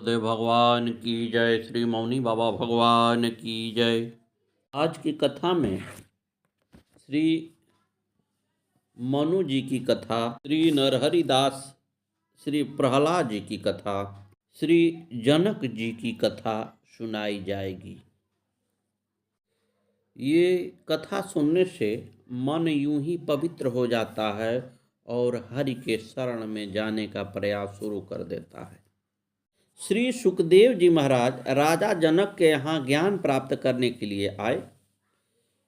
गुरुदेव भगवान की जय। श्री मौनी बाबा भगवान की जय। आज की कथा में श्री मनु जी की कथा, श्री नरहरिदास, श्री प्रहलाद जी की कथा, श्री जनक जी की कथा सुनाई जाएगी। ये कथा सुनने से मन यूं ही पवित्र हो जाता है और हरि के शरण में जाने का प्रयास शुरू कर देता है। श्री सुखदेव जी महाराज राजा जनक के यहाँ ज्ञान प्राप्त करने के लिए आए।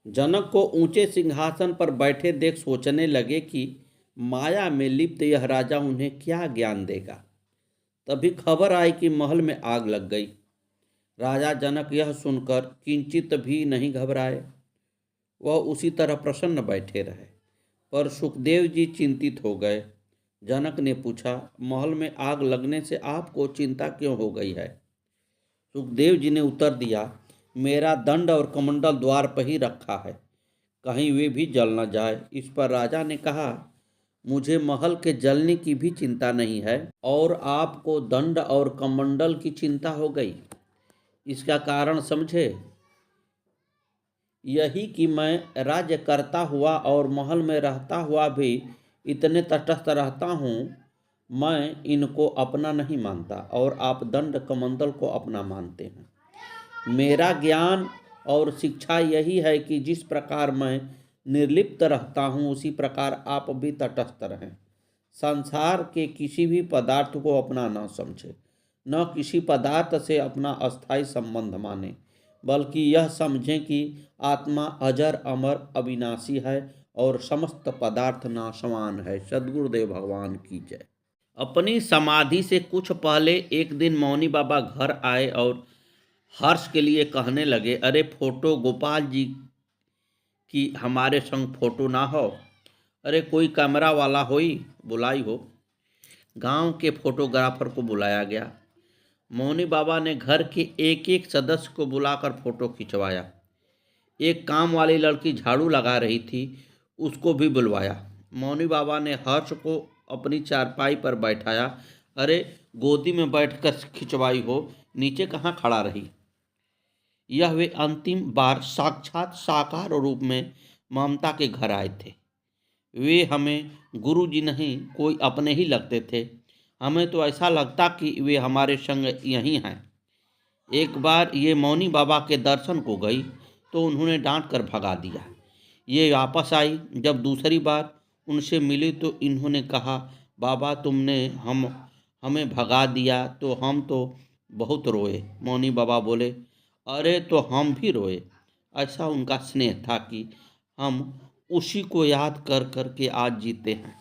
जनक को ऊंचे सिंहासन पर बैठे देख सोचने लगे कि माया में लिप्त यह राजा उन्हें क्या ज्ञान देगा। तभी खबर आई कि महल में आग लग गई। राजा जनक यह सुनकर किंचित भी नहीं घबराए, वह उसी तरह प्रसन्न बैठे रहे। पर सुखदेव जी चिंतित हो गए। जनक ने पूछा, महल में आग लगने से आपको चिंता क्यों हो गई है? सुखदेव जी ने उत्तर दिया, मेरा दंड और कमंडल द्वार पर ही रखा है, कहीं वे भी जल न जाए। इस पर राजा ने कहा, मुझे महल के जलने की भी चिंता नहीं है और आपको दंड और कमंडल की चिंता हो गई। इसका कारण समझे, यही कि मैं राज्य करता हुआ और महल में रहता हुआ भी इतने तटस्थ रहता हूँ। मैं इनको अपना नहीं मानता और आप दंड कमंडल को अपना मानते हैं। मेरा ज्ञान और शिक्षा यही है कि जिस प्रकार मैं निर्लिप्त रहता हूँ उसी प्रकार आप भी तटस्थ रहें। संसार के किसी भी पदार्थ को अपना न समझे, न किसी पदार्थ से अपना अस्थायी संबंध माने, बल्कि यह समझें कि आत्मा अजर अमर अविनाशी है और समस्त पदार्थ नाशवान है। सद्गुरुदेव भगवान की जय। अपनी समाधि से कुछ पहले एक दिन मौनी बाबा घर आए और हर्ष के लिए कहने लगे, अरे फोटो गोपाल जी की हमारे संग फोटो ना हो? अरे कोई कैमरा वाला होई बुलाई हो। गांव के फोटोग्राफर को बुलाया गया। मौनी बाबा ने घर के एक एक सदस्य को बुलाकर फोटो खिंचवाया। एक काम वाली लड़की झाड़ू लगा रही थी, उसको भी बुलवाया। मौनी बाबा ने हर्ष को अपनी चारपाई पर बैठाया। अरे गोदी में बैठकर खिंचवाई हो, नीचे कहाँ खड़ा रही? यह वे अंतिम बार साक्षात साकार रूप में ममता के घर आए थे। वे हमें गुरु जी नहीं कोई अपने ही लगते थे। हमें तो ऐसा लगता कि वे हमारे संग यहीं हैं। एक बार ये मौनी बाबा के दर्शन को गई तो उन्होंने डांट कर भगा दिया। ये वापस आई, जब दूसरी बार उनसे मिली तो इन्होंने कहा, बाबा तुमने हमें भगा दिया तो हम तो बहुत रोए। मौनी बाबा बोले, अरे तो हम भी रोए। ऐसा उनका स्नेह था कि हम उसी को याद कर कर के आज जीते हैं।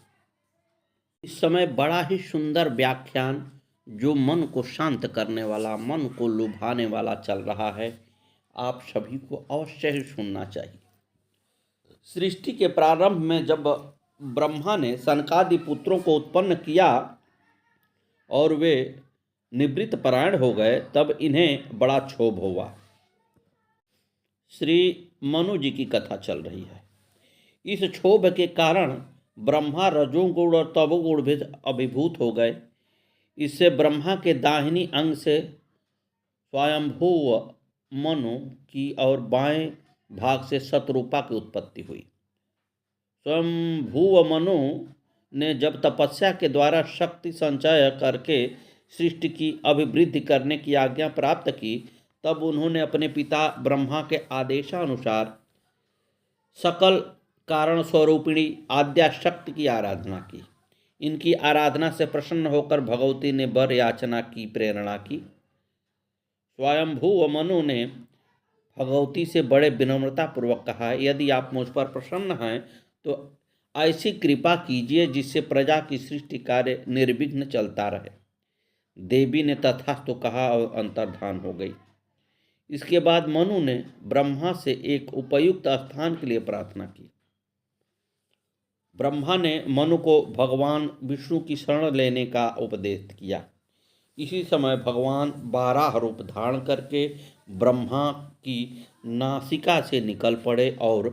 इस समय बड़ा ही सुंदर व्याख्यान जो मन को शांत करने वाला, मन को लुभाने वाला चल रहा है, आप सभी को अवश्य ही सुनना चाहिए। सृष्टि के प्रारंभ में जब ब्रह्मा ने सनकादि पुत्रों को उत्पन्न किया और वे निवृत्त परायण हो गए, तब इन्हें बड़ा क्षोभ हुआ। श्री मनु जी की कथा चल रही है। इस क्षोभ के कारण ब्रह्मा रजोगुण और तमोगुण भी अभिभूत हो गए। इससे ब्रह्मा के दाहिनी अंग से स्वयंभुव मनु की और बाएं भाग से शतरूपा की उत्पत्ति हुई। स्वयंभुव मनु ने जब तपस्या के द्वारा शक्ति संचय करके सृष्टि की अभिवृद्धि करने की आज्ञा प्राप्त की, तब उन्होंने अपने पिता ब्रह्मा के आदेशानुसार सकल कारण स्वरूपिणी आद्या शक्ति की आराधना की। इनकी आराधना से प्रसन्न होकर भगवती ने वर याचना की प्रेरणा की। स्वयंभुव मनु ने भगवती से बड़े विनम्रता पूर्वक कहा, यदि आप मुझ पर प्रसन्न हैं तो ऐसी कृपा कीजिए जिससे प्रजा की सृष्टि कार्य निर्विघ्न चलता रहे। देवी ने तथास्तु कहा और अंतर्धान हो गई। इसके बाद मनु ने ब्रह्मा से एक उपयुक्त स्थान के लिए प्रार्थना की। ब्रह्मा ने मनु को भगवान विष्णु की शरण लेने का उपदेश किया। इसी समय भगवान 12 रूप धारण करके ब्रह्मा की नासिका से निकल पड़े और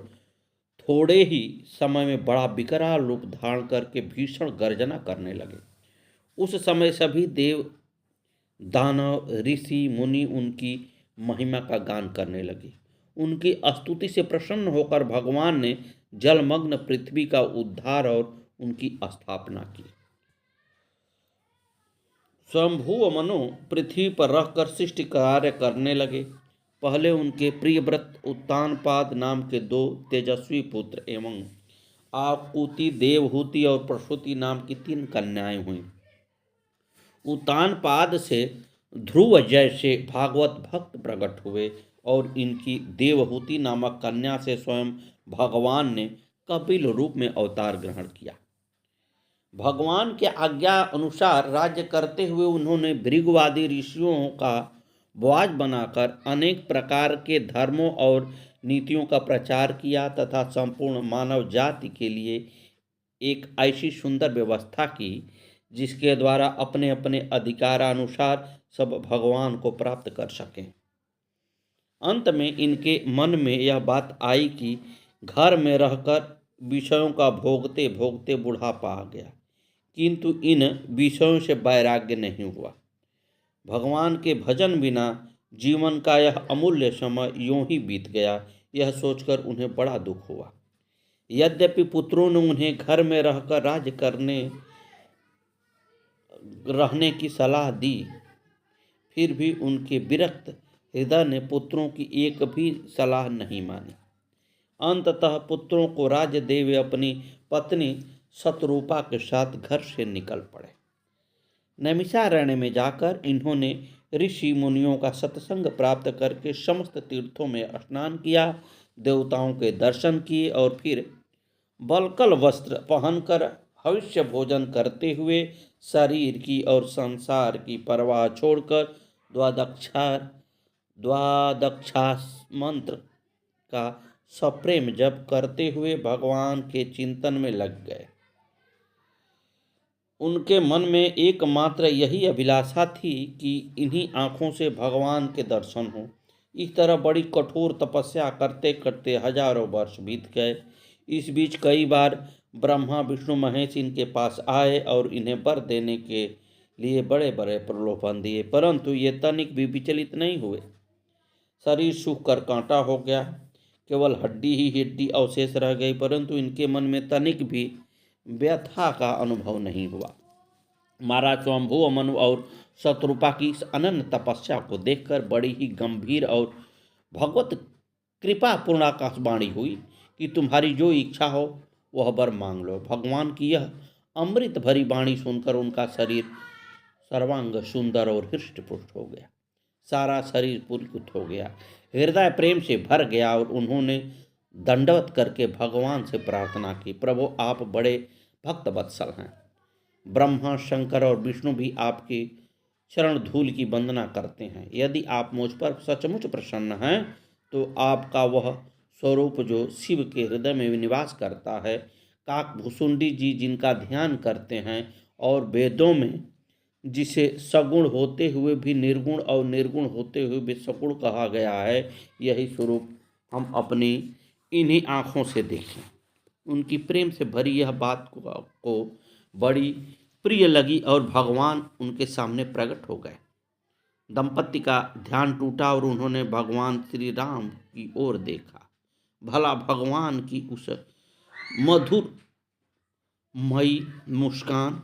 थोड़े ही समय में बड़ा विकराल रूप धारण करके भीषण गर्जना करने लगे। उस समय सभी देव दानव ऋषि मुनि उनकी महिमा का गान करने लगे। उनकी स्तुति से प्रसन्न होकर भगवान ने जलमग्न पृथ्वी का उद्धार और उनकी स्थापना की। स्वयंभू मनु पृथ्वी पर रहकर सृष्टि कार्य करने लगे। पहले उनके प्रियव्रत उत्तानपाद नाम के 2 तेजस्वी पुत्र एवं आकुति, देवहूति और प्रसूति नाम की 3 कन्याएं हुईं। उत्तानपाद से ध्रुव जैसे भागवत भक्त प्रकट हुए और इनकी देवहूति नामक कन्या से स्वयं भगवान ने कपिल रूप में अवतार ग्रहण किया। भगवान के आज्ञा अनुसार राज्य करते हुए उन्होंने भृगुवादी ऋषियों का बाज बनाकर अनेक प्रकार के धर्मों और नीतियों का प्रचार किया तथा संपूर्ण मानव जाति के लिए एक ऐसी सुंदर व्यवस्था की जिसके द्वारा अपने अपने अधिकारानुसार सब भगवान को प्राप्त कर सकें। अंत में इनके मन में यह बात आई कि घर में रहकर विषयों का भोगते भोगते बुढ़ापा आ गया, किंतु इन विषयों से वैराग्य नहीं हुआ। भगवान के भजन बिना जीवन का यह अमूल्य समय यूं ही बीत गया, यह सोचकर उन्हें बड़ा दुख हुआ। यद्यपि पुत्रों ने उन्हें घर में रहकर राज्य रहने की सलाह दी, फिर भी उनके विरक्त हृदय ने पुत्रों की एक भी सलाह नहीं मानी। अंततः पुत्रों को राज्य दे वे अपनी पत्नी शतरूपा के साथ घर से निकल पड़े। नैमिषारण्य में जाकर इन्होंने ऋषि मुनियों का सत्संग प्राप्त करके समस्त तीर्थों में स्नान किया, देवताओं के दर्शन किए और फिर बलकल वस्त्र पहनकर हविष्य भोजन करते हुए शरीर की और संसार की परवाह छोड़कर द्वादक्षास मंत्र का सप्रेम जप करते हुए भगवान के चिंतन में लग गए। उनके मन में एकमात्र यही अभिलाषा थी कि इन्हीं आँखों से भगवान के दर्शन हो। इस तरह बड़ी कठोर तपस्या करते करते हजारों वर्ष बीत गए। इस बीच कई बार ब्रह्मा विष्णु महेश इनके पास आए और इन्हें वर देने के लिए बड़े बड़े प्रलोभन दिए, परंतु ये तनिक भी विचलित नहीं हुए। शरीर सूख कर कांटा हो गया, केवल हड्डी ही हड्डी अवशेष रह गई, परंतु इनके मन में तनिक भी व्यथा का अनुभव नहीं हुआ। महाराज स्वयंभू मनु और शतरूपा की इस अनन्य तपस्या को देखकर बड़ी ही गंभीर और भगवत कृपापूर्ण आकाशवाणी हुई कि तुम्हारी जो इच्छा हो वह वर मांग लो। भगवान की यह अमृत भरी वाणी सुनकर उनका शरीर सर्वांग सुंदर और हृष्ट पुष्ट हो गया, सारा शरीर पुलकित हो गया, हृदय प्रेम से भर गया और उन्होंने दंडवत करके भगवान से प्रार्थना की, प्रभु आप बड़े भक्त वत्सल हैं। ब्रह्मा शंकर और विष्णु भी आपके चरण धूल की वंदना करते हैं। यदि आप मुझ पर सचमुच प्रसन्न हैं तो आपका वह स्वरूप जो शिव के हृदय में निवास करता है, काकभूषुंडी जी जिनका ध्यान करते हैं और वेदों में जिसे सगुण होते हुए भी निर्गुण और निर्गुण होते हुए भी सगुण कहा गया है, यही स्वरूप हम अपनी इन्हीं आँखों से देखें। उनकी प्रेम से भरी यह बात को बड़ी प्रिय लगी और भगवान उनके सामने प्रकट हो गए। दंपति का ध्यान टूटा और उन्होंने भगवान श्री राम की ओर देखा। भला भगवान की उस मधुर मई मुस्कान,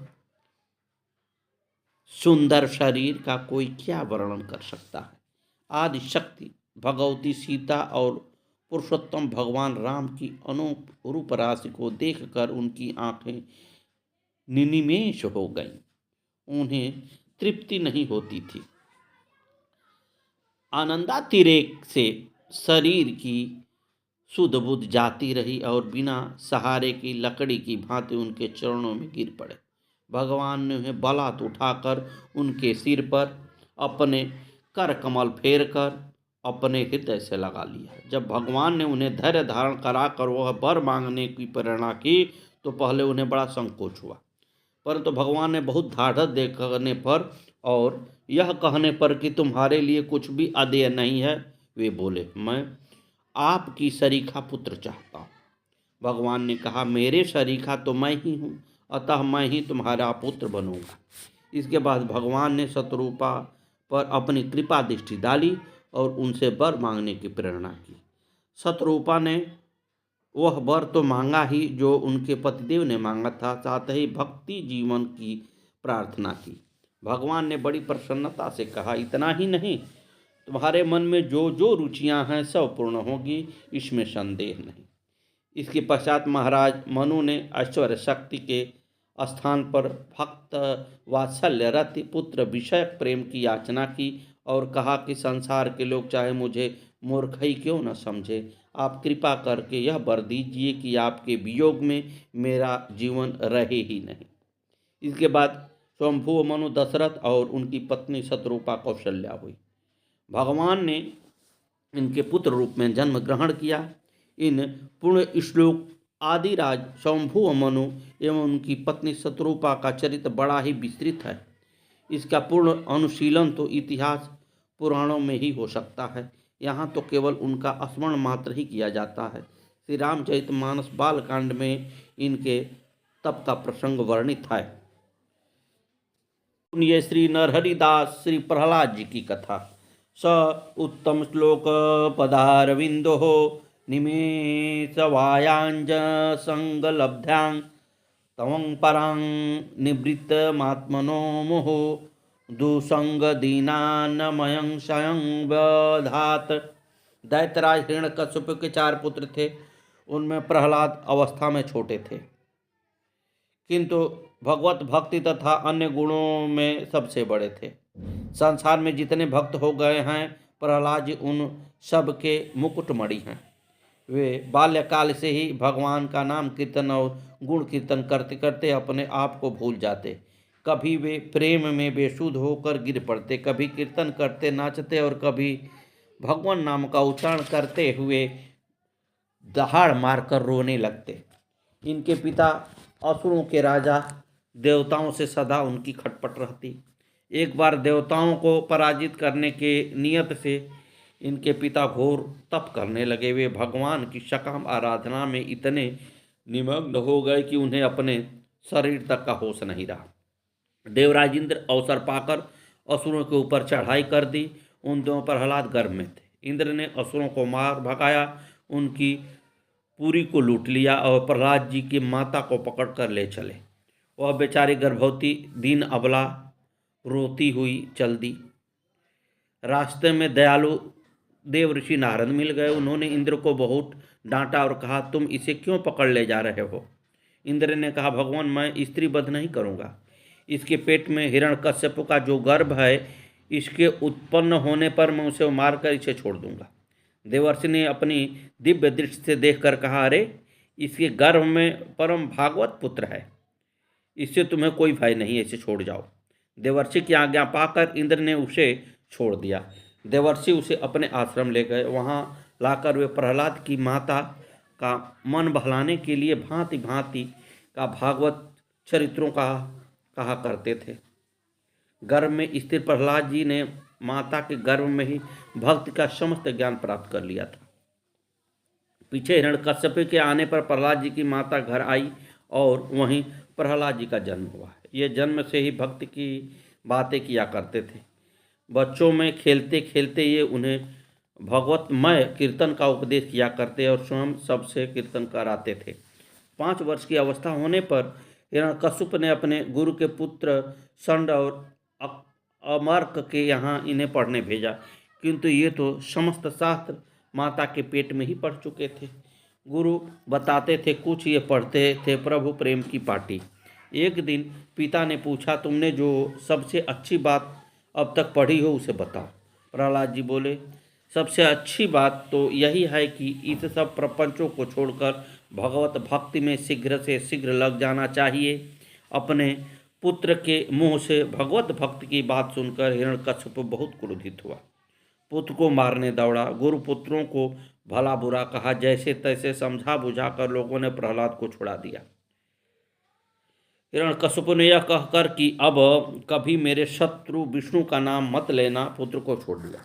सुंदर शरीर का कोई क्या वर्णन कर सकता है। आदि शक्ति भगवती सीता और पुरुषोत्तम भगवान राम की अनूप रूप राशि को देखकर उनकी आंखें निनिमेष हो गईं। उन्हें तृप्ति नहीं होती थी। आनंदातिरेक से शरीर की सुध बुध जाती रही और बिना सहारे की लकड़ी की भांति उनके चरणों में गिर पड़े। भगवान ने उन्हें बलात् उठाकर उनके सिर पर अपने कर कमल फेर कर अपने हृदय से लगा लिया। जब भगवान ने उन्हें धैर्य धारण कराकर वह वर मांगने की प्रेरणा की तो पहले उन्हें बड़ा संकोच हुआ, परंतु भगवान ने बहुत ढाढ़स देखने पर और यह कहने पर कि तुम्हारे लिए कुछ भी अदेय नहीं है, वे बोले, मैं आपकी सरीखा पुत्र चाहता हूँ। भगवान ने कहा, मेरे सरीखा तो मैं ही हूँ, अतः मैं ही तुम्हारा पुत्र बनूंगा। इसके बाद भगवान ने शतरूपा पर अपनी कृपा दृष्टि डाली और उनसे वर मांगने की प्रेरणा की। शतरूपा ने वह वर तो मांगा ही जो उनके पतिदेव ने मांगा था, साथ ही भक्ति जीवन की प्रार्थना की। भगवान ने बड़ी प्रसन्नता से कहा, इतना ही नहीं, तुम्हारे मन में जो जो रुचियां हैं सब पूर्ण होगी, इसमें संदेह नहीं। इसके पश्चात महाराज मनु ने ऐश्वर्य शक्ति के स्थान पर भक्त वात्सल्य रति पुत्र विषयक प्रेम की याचना की और कहा कि संसार के लोग चाहे मुझे मूर्ख ही क्यों न समझे, आप कृपा करके यह वर दीजिए कि आपके वियोग में मेरा जीवन रहे ही नहीं। इसके बाद स्वयंभू मनु दशरथ और उनकी पत्नी शतरूपा कौशल्या हुई। भगवान ने इनके पुत्र रूप में जन्म ग्रहण किया। इन पुण्य श्लोक आदिराज स्वयंभू मनु एवं उनकी पत्नी शतरूपा का चरित्र बड़ा ही विस्तृत है। इसका पूर्ण अनुशीलन तो इतिहास पुराणों में ही हो सकता है, यहाँ तो केवल उनका स्मरण मात्र ही किया जाता है। श्री रामचरितमानस बालकांड में इनके तप का प्रसंग वर्णित है। सुनिए श्री नरहरिदास श्री प्रहलाद जी की कथा। स उत्तम श्लोक पदारविंदो निमेष वायांज संगलब्ध्यां तवं परां निवृत्तमात्मनो मोहो दुसंग दीनान्मयं स्वयं वधात। दैत्यराज हिरण्यकश्यप के 4 पुत्र थे। उनमें प्रहलाद अवस्था में छोटे थे, किंतु भगवत भक्ति तथा अन्य गुणों में सबसे बड़े थे। संसार में जितने भक्त हो गए हैं, प्रहलाद जी उन सब के मुकुटमणि हैं। वे बाल्यकाल से ही भगवान का नाम कीर्तन और गुण कीर्तन करते करते अपने आप को भूल जाते। कभी वे प्रेम में बेसुध होकर गिर पड़ते, कभी कीर्तन करते नाचते और कभी भगवान नाम का उच्चारण करते हुए दहाड़ मारकर रोने लगते। इनके पिता असुरों के राजा देवताओं से सदा उनकी खटपट रहती। एक बार देवताओं को पराजित करने के नियत से इनके पिता घोर तप करने लगे। वे भगवान की सकाम आराधना में इतने निमग्न हो गए कि उन्हें अपने शरीर तक का होश नहीं रहा। देवराज इंद्र अवसर पाकर असुरों के ऊपर चढ़ाई कर दी। उन दोनों प्रहलाद गर्भ में थे। इंद्र ने असुरों को मार भगाया, उनकी पुरी को लूट लिया और प्रहलाद जी की माता को पकड़ कर ले चले। वह बेचारी गर्भवती दीन अबला रोती हुई चल दी। रास्ते में दयालु देव ऋषि नारद मिल गए। उन्होंने इंद्र को बहुत डांटा और कहा, तुम इसे क्यों पकड़ ले जा रहे हो? इंद्र ने कहा, भगवान मैं स्त्री वध नहीं करूँगा। इसके पेट में हिरण्यकश्यप का जो गर्भ है, इसके उत्पन्न होने पर मैं उसे मारकर इसे छोड़ दूंगा। देवर्षि ने अपनी दिव्य दृष्टि से देखकर कहा, अरे इसके गर्भ में परम भागवत पुत्र है, इससे तुम्हें कोई भय नहीं, इसे छोड़ जाओ। देवर्षि की आज्ञा पाकर इंद्र ने उसे छोड़ दिया। देवर्षि उसे अपने आश्रम ले गए। वहाँ लाकर वे प्रहलाद की माता का मन बहलाने के लिए भांति भांति का भागवत चरित्रों का कहा करते थे। गर्भ में स्थिर प्रहलाद जी ने माता के गर्भ में ही भक्ति का समस्त ज्ञान प्राप्त कर लिया था। पीछे हिरण्यकश्यप के आने पर प्रहलाद जी की माता घर आई और वहीं प्रहलाद जी का जन्म हुआ। ये जन्म से ही भक्ति की बातें किया करते थे। बच्चों में खेलते खेलते ये उन्हें भगवतमय कीर्तन का उपदेश किया करते और स्वयं सबसे कीर्तन कराते थे। 5 वर्ष की अवस्था होने पर हिरण्यकश्यप ने अपने गुरु के पुत्र षंड और अमर्क के यहाँ इन्हें पढ़ने भेजा, किंतु ये तो समस्त शास्त्र माता के पेट में ही पढ़ चुके थे। गुरु बताते थे कुछ, ये पढ़ते थे प्रभु प्रेम की पाटी। एक दिन पिता ने पूछा, तुमने जो सबसे अच्छी बात अब तक पढ़ी हो उसे बताओ। प्रहलाद जी बोले, सबसे अच्छी बात तो यही है कि इस सब प्रपंचों को छोड़कर भगवत भक्ति में शीघ्र से शीघ्र लग जाना चाहिए। अपने पुत्र के मुंह से भगवत भक्ति की बात सुनकर हिरण्यकश्यप बहुत क्रोधित हुआ। पुत्र को मारने दौड़ा। गुरु पुत्रों को भला बुरा कहा, जैसे तैसे समझा बुझाकर लोगों ने प्रहलाद को छुड़ा दिया। हिरण्यकश्यप ने यह कहकर कि अब कभी मेरे शत्रु विष्णु का नाम मत लेना, पुत्र को छोड़ दिया।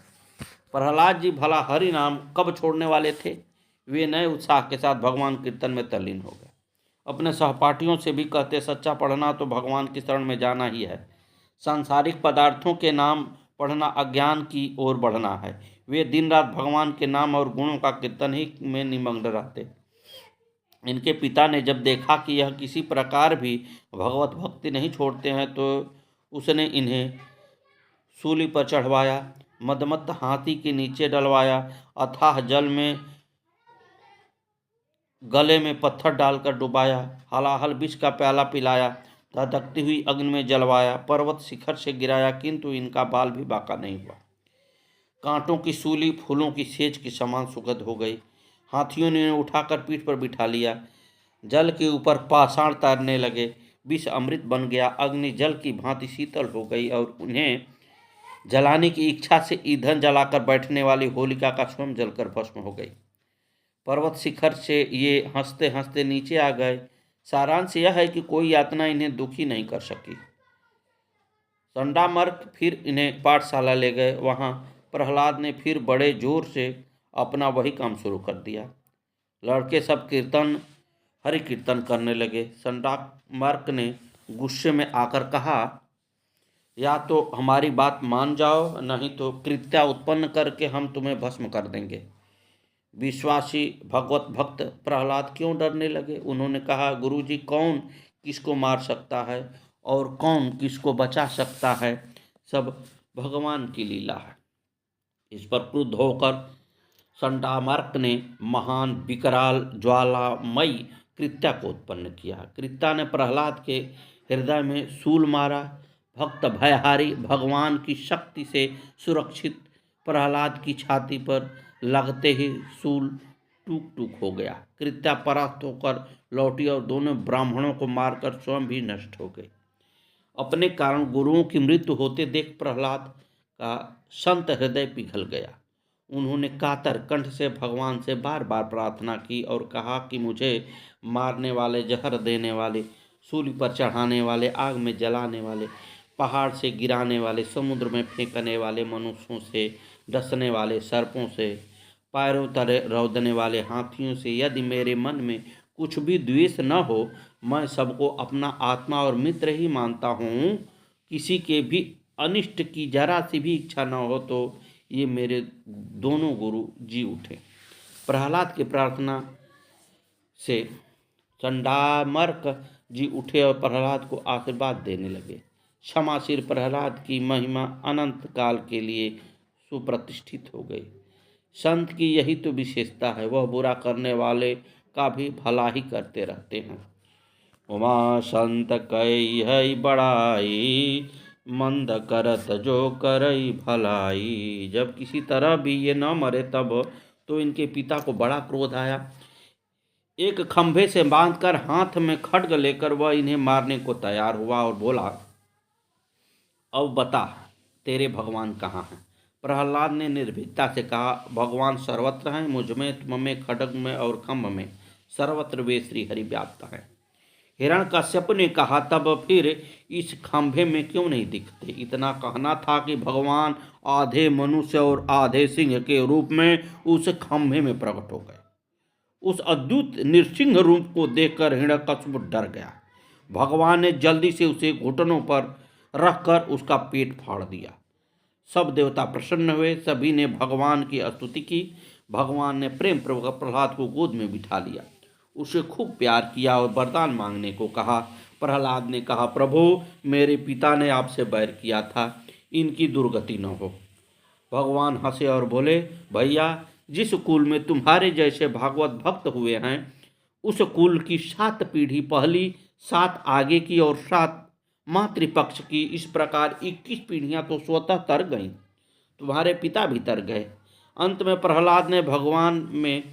प्रहलाद जी भला हरि नाम कब छोड़ने वाले थे? वे नए उत्साह के साथ भगवान कीर्तन में तल्लीन हो गए। अपने सहपाठियों से भी कहते, सच्चा पढ़ना तो भगवान की शरण में जाना ही है। सांसारिक पदार्थों के नाम पढ़ना अज्ञान की ओर बढ़ना है। वे दिन रात भगवान के नाम और गुणों का कीर्तन ही में निमग्न रहते। इनके पिता ने जब देखा कि यह किसी प्रकार भी भगवत भक्ति नहीं छोड़ते हैं तो उसने इन्हें सूली पर चढ़वाया, मदमत्त हाथी के नीचे डलवाया, अथाह जल में गले में पत्थर डालकर डुबाया, हलाहल विष का प्याला पिलाया, धधकती हुई अग्नि में जलवाया, पर्वत शिखर से गिराया, किंतु इनका बाल भी बाका नहीं हुआ। कांटों की सूली फूलों की सेज के समान सुगंध हो गई। हाथियों ने उठाकर पीठ पर बिठा लिया। जल के ऊपर पाषाण तैरने लगे। विष अमृत बन गया। अग्नि जल की भांति शीतल हो गई और उन्हें जलाने की इच्छा से ईंधन जलाकर बैठने वाली होलिका का स्वयं जलकर भस्म हो गई। पर्वत शिखर से ये हंसते हंसते नीचे आ गए। सारांश यह है कि कोई यातना इन्हें दुखी नहीं कर सकी। चंडामर्क फिर इन्हें पाठशाला ले गए। वहाँ प्रहलाद ने फिर बड़े जोर से अपना वही काम शुरू कर दिया। लड़के सब हरि कीर्तन करने लगे। चंडामर्क ने गुस्से में आकर कहा, या तो हमारी बात मान जाओ, नहीं तो कृत्या उत्पन्न करके हम तुम्हें भस्म कर देंगे। विश्वासी भगवत भक्त प्रहलाद क्यों डरने लगे? उन्होंने कहा, गुरुजी, कौन किसको मार सकता है और कौन किसको बचा सकता है? सब भगवान की लीला है। इस पर क्रुद्ध होकर चंडामर्क ने महान विकराल ज्वालामयी कृत्या को उत्पन्न किया। कृत्या ने प्रहलाद के हृदय में शूल मारा। भक्त भयहारी भगवान की शक्ति से सुरक्षित प्रहलाद की छाती पर लगते ही शूल टूक टूक हो गया। कृत्या परास्त होकर लौटी और दोनों ब्राह्मणों को मारकर स्वयं भी नष्ट हो गई। अपने कारण गुरुओं की मृत्यु होते देख प्रहलाद का संत हृदय पिघल गया। उन्होंने कातर कंठ से भगवान से बार बार प्रार्थना की और कहा कि मुझे मारने वाले, जहर देने वाले, सूली पर चढ़ाने वाले, आग में जलाने वाले, पहाड़ से गिराने वाले, समुद्र में फेंकने वाले, मनुष्यों से डसने वाले, सर्पों से, पैरों तले रौदने वाले हाथियों से यदि मेरे मन में कुछ भी द्वेष न हो, मैं सबको अपना आत्मा और मित्र ही मानता हूँ, किसी के भी अनिष्ट की जरा सी भी इच्छा न हो तो ये मेरे दोनों गुरु जी उठे। प्रहलाद की प्रार्थना से चंडामर्क जी उठे और प्रहलाद को आशीर्वाद देने लगे। क्षमाशील प्रहलाद की महिमा अनंत काल के लिए सुप्रतिष्ठित हो गई। संत की यही तो विशेषता है, वह बुरा करने वाले का भी भला ही करते रहते हैं। उमा संत कई है बड़ाई, मंद करत जो करई भलाई। जब किसी तरह भी ये न मरे तब तो इनके पिता को बड़ा क्रोध आया। एक खंभे से बांधकर हाथ में खड्ग लेकर वह इन्हें मारने को तैयार हुआ और बोला, अब बता तेरे भगवान कहाँ हैं? प्रहलाद ने निर्भीकता से कहा, भगवान सर्वत्र हैं, मुझ में, तुम में, खड्ग में और खंभ में, सर्वत्र वे श्री हरि व्याप्त हैं। हिरण्यकश्यप ने कहा, तब फिर इस खंभे में क्यों नहीं दिखते? इतना कहना था कि भगवान आधे मनुष्य और आधे सिंह के रूप में उस खंभे में प्रकट हो गए। उस अद्भुत नृसिंह रूप को देखकर हिरण्यकश्यप डर गया। भगवान ने जल्दी से उसे घुटनों पर रखकर उसका पेट फाड़ दिया। सब देवता प्रसन्न हुए। सभी ने भगवान की स्तुति की। भगवान ने प्रेम पूर्वक प्रहलाद को गोद में बिठा लिया, उसे खूब प्यार किया और वरदान मांगने को कहा। प्रहलाद ने कहा, प्रभु, मेरे पिता ने आपसे बैर किया था, इनकी दुर्गति न हो। भगवान हंसे और बोले, भैया, जिस कुल में तुम्हारे जैसे भागवत भक्त हुए हैं, उस कुल की 7 पीढ़ी पहली, 7 आगे की और 7 मातृपक्ष की, इस प्रकार 21 पीढ़ियां तो स्वतः तर गईं। तुम्हारे पिता भी तर गए। अंत में प्रहलाद ने भगवान में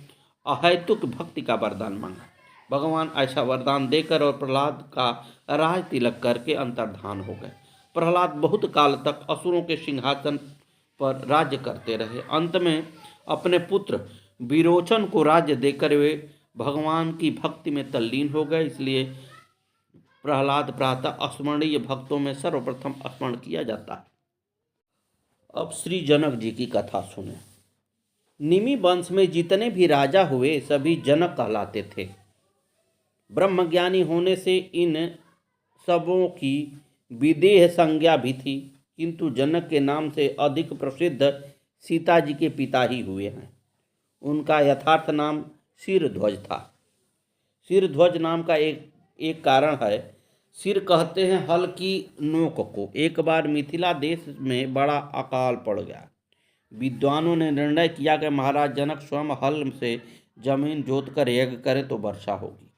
अहैतुक भक्ति का वरदान मांगा। भगवान ऐसा वरदान देकर और प्रहलाद का राज तिलक करके अंतर्धान हो गए। प्रहलाद बहुत काल तक असुरों के सिंहासन पर राज्य करते रहे। अंत में अपने पुत्र विरोचन को राज्य देकर वे भगवान की भक्ति में तल्लीन हो गए। इसलिए प्रहलाद प्रातः स्मरणीय भक्तों में सर्वप्रथम स्मरण किया जाता है। अब श्री जनक जी की कथा सुने। निमि वंश में जितने भी राजा हुए सभी जनक कहलाते थे। ब्रह्मज्ञानी होने से इन सबों की विदेह संज्ञा भी थी। किंतु जनक के नाम से अधिक प्रसिद्ध सीता जी के पिता ही हुए हैं। उनका यथार्थ नाम शिरध्वज था। शिरध्वज नाम का एक कारण है। सिर कहते हैं हल की नोक को। एक बार मिथिला देश में बड़ा अकाल पड़ गया। विद्वानों ने निर्णय किया कि महाराज जनक स्वयं हल से जमीन जोतकर यज्ञ करें तो वर्षा होगी।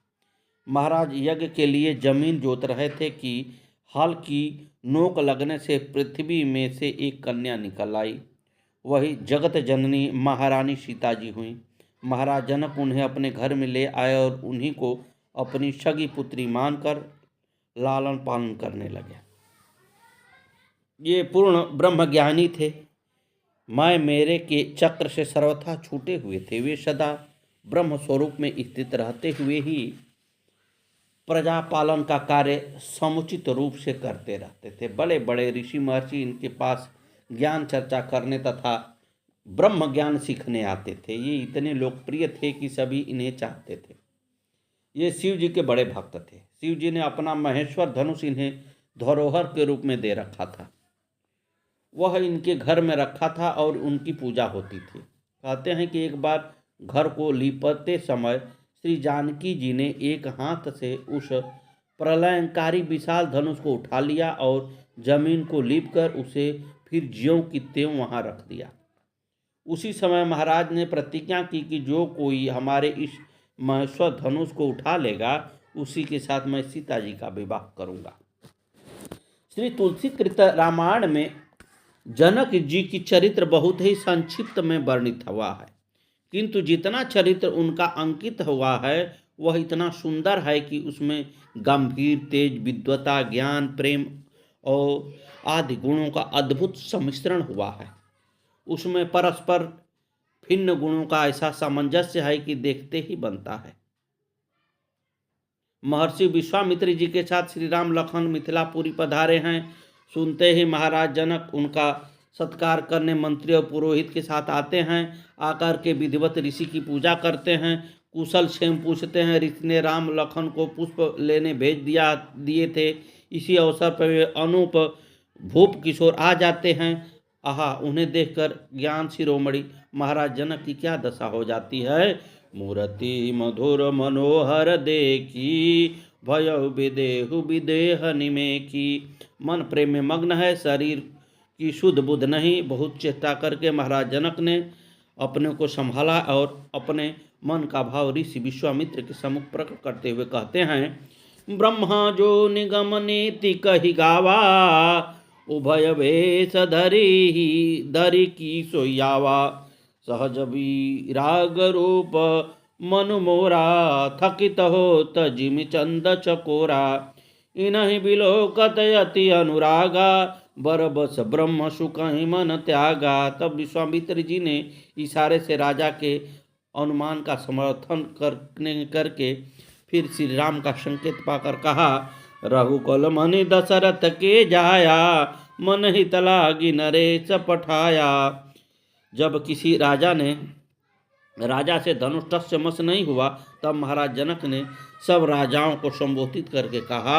महाराज यज्ञ के लिए जमीन जोत रहे थे कि हल की नोक लगने से पृथ्वी में से एक कन्या निकल आई। वही जगत जननी महारानी सीता जी हुई। महाराज जनक उन्हें अपने घर में ले आए और उन्हीं को अपनी सगी पुत्री मानकर लालन पालन करने लगे। ये पूर्ण ब्रह्मज्ञानी थे। मैं मेरे के चक्र से सर्वथा छूटे हुए थे। वे सदा ब्रह्म स्वरूप में स्थित रहते हुए ही प्रजा पालन का कार्य समुचित रूप से करते रहते थे। बड़े बड़े ऋषि महर्षि इनके पास ज्ञान चर्चा करने तथा ब्रह्म ज्ञान सीखने आते थे। ये इतने लोकप्रिय थे कि सभी इन्हें चाहते थे। ये शिव जी के बड़े भक्त थे। शिव जी ने अपना महेश्वर धनुष इन्हें धरोहर के रूप में दे रखा था। वह इनके घर में रखा था और उनकी पूजा होती थी। कहते हैं कि एक बार घर को लीपते समय श्री जानकी जी ने एक हाथ से उस प्रलयंकारी विशाल धनुष को उठा लिया और जमीन को लीपकर उसे फिर ज्यों की त्यों वहाँ रख दिया। उसी समय महाराज ने प्रतिज्ञा की कि जो कोई हमारे इस महेश्वर धनुष को उठा लेगा उसी के साथ मैं सीता जी का विवाह करूंगा। श्री तुलसी कृत रामायण में जनक जी की चरित्र बहुत ही संक्षिप्त में वर्णित हुआ है, किंतु जितना चरित्र उनका अंकित हुआ है वह इतना सुंदर है कि उसमें गंभीर, तेज, विद्वता, ज्ञान, प्रेम और आदि गुणों का अद्भुत सम्मिश्रण हुआ है। उसमें परस्पर भिन्न गुणों का ऐसा सामंजस्य है कि देखते ही बनता है। महर्षि विश्वामित्र जी के साथ श्री राम लखन मिथिलापुरी पधारे हैं। सुनते ही महाराज जनक उनका सत्कार करने मंत्री और पुरोहित के साथ आते हैं। आकर के विधिवत ऋषि की पूजा करते हैं, कुशल क्षेम पूछते हैं। ऋषि ने राम लखन को पुष्प लेने भेज दिए थे। इसी अवसर पर वे अनूप भूप किशोर आ जाते हैं। आहा, उन्हें देखकर ज्ञान शिरोमणि महाराज जनक की क्या दशा हो जाती है। मूर्ति मधुर मनोहर देखी, भय विदेहु विदेह निमेखी। मन प्रेम में मग्न है, शरीर की शुद्ध बुद्ध नहीं। बहुत चेष्टा करके महाराज जनक ने अपने को संभाला और अपने मन का भाव ऋषि विश्वामित्र के सम्मुख प्रकट करते हुए कहते हैं। ब्रह्मा जो निगम नीति कही गावा, उभय वेश धरी की सोयावा। सहज विराग रूप मनु मोरा, थकित हो तजिमि चंद चकोरा। इन्हीं बिलोकत यति अनुरागा, बरबस ब्रह्म सुख मन त्यागा। तब विश्वामित्र जी ने इशारे से राजा के अनुमान का समर्थन करके फिर श्री राम का संकेत पाकर कहा। रघुकुल मनि दशरथ के जाया, मन हित लागी नरेश पठाया। जब किसी राजा से धनुष टस्य मस नहीं हुआ तब महाराज जनक ने सब राजाओं को संबोधित करके कहा।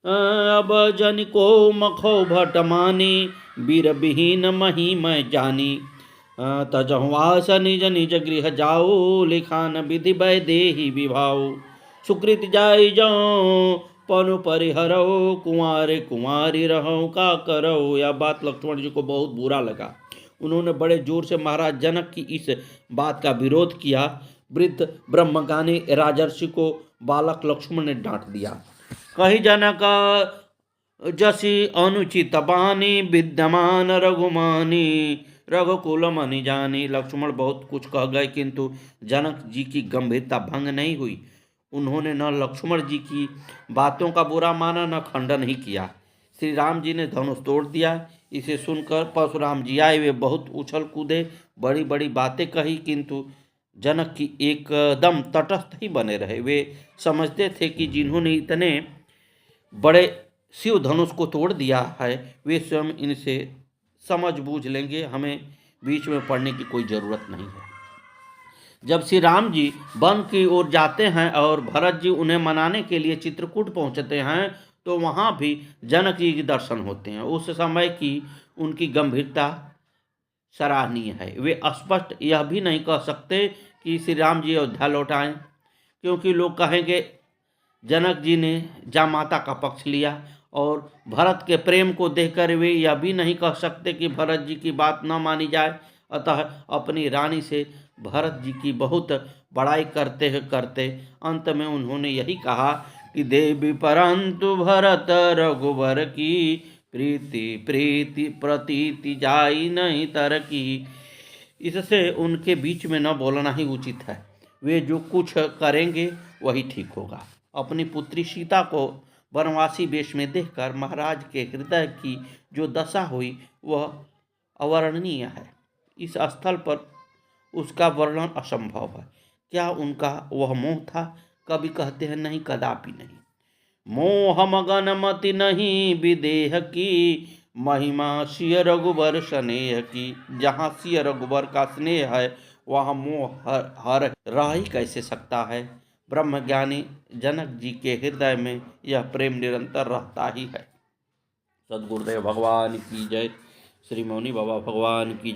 अब जन को मखो भट मानी, वीर विहीन मही मैं जानी। तजहुआस निज निज गृह जाओ, लिखान विधि वैदेही विभाओ। सुकृत जाय जाओ पनु परिहरो, कुंवारे कुंवारी रहो का करो। यह बात लक्ष्मण जी को बहुत बुरा लगा। उन्होंने बड़े जोर से महाराज जनक की इस बात का विरोध किया। वृद्ध ब्रह्मज्ञानी राजर्षि को बालक लक्ष्मण ने डांट दिया। कही जनक जसी अनुचित बानी, विद्यमान रघुमानी। रघुकुल मनि जानी। लक्ष्मण बहुत कुछ कह गए किंतु जनक जी की गंभीरता भंग नहीं हुई। उन्होंने न लक्ष्मण जी की बातों का बुरा माना न खंडन ही किया। श्री राम जी ने धनुष तोड़ दिया। इसे सुनकर परशुराम जी आए। वे बहुत उछल कूदे, बड़ी बड़ी बातें कही, किंतु जनक की एकदम तटस्थ ही बने रहे। वे समझते थे कि जिन्होंने इतने बड़े शिव धनुष को तोड़ दिया है वे स्वयं इनसे समझ बूझ लेंगे, हमें बीच में पड़ने की कोई ज़रूरत नहीं है। जब श्री राम जी वन की ओर जाते हैं और भरत जी उन्हें मनाने के लिए चित्रकूट पहुंचते हैं तो वहाँ भी जनक जी के दर्शन होते हैं। उस समय की उनकी गंभीरता सराहनीय है। वे स्पष्ट यह भी नहीं कह सकते कि श्री राम जी अयोध्या लौट आए, क्योंकि लोग कहेंगे जनक जी ने जामाता का पक्ष लिया। और भरत के प्रेम को देखकर वे यह भी नहीं कह सकते कि भरत जी की बात न मानी जाए। अतः अपनी रानी से भरत जी की बहुत बड़ाई करते करते अंत में उन्होंने यही कहा कि देवी परंतु भरत रघुवर की प्रीति प्रीति प्रतीति जाई नहीं तरकी। इससे उनके बीच में न बोलना ही उचित है। वे जो कुछ करेंगे वही ठीक होगा। अपनी पुत्री सीता को वनवासी वेश में देखकर महाराज के हृदय की जो दशा हुई वह अवर्णनीय है। इस स्थल पर उसका वर्णन असंभव है। क्या उनका वह मोह था? कवि कहते हैं नहीं, कदापि नहीं। मोह मगन मति नहीं विदेह की, महिमा सिय रघुबर स्नेह की। जहाँ सिय रघुबर का स्नेह है वहाँ मोह हर रह ही कैसे सकता है। ब्रह्मज्ञानी जनक जी के हृदय में यह प्रेम निरंतर रहता ही है। सद्गुरुदेव भगवान की जय। श्री मौनी बाबा भगवान की जय।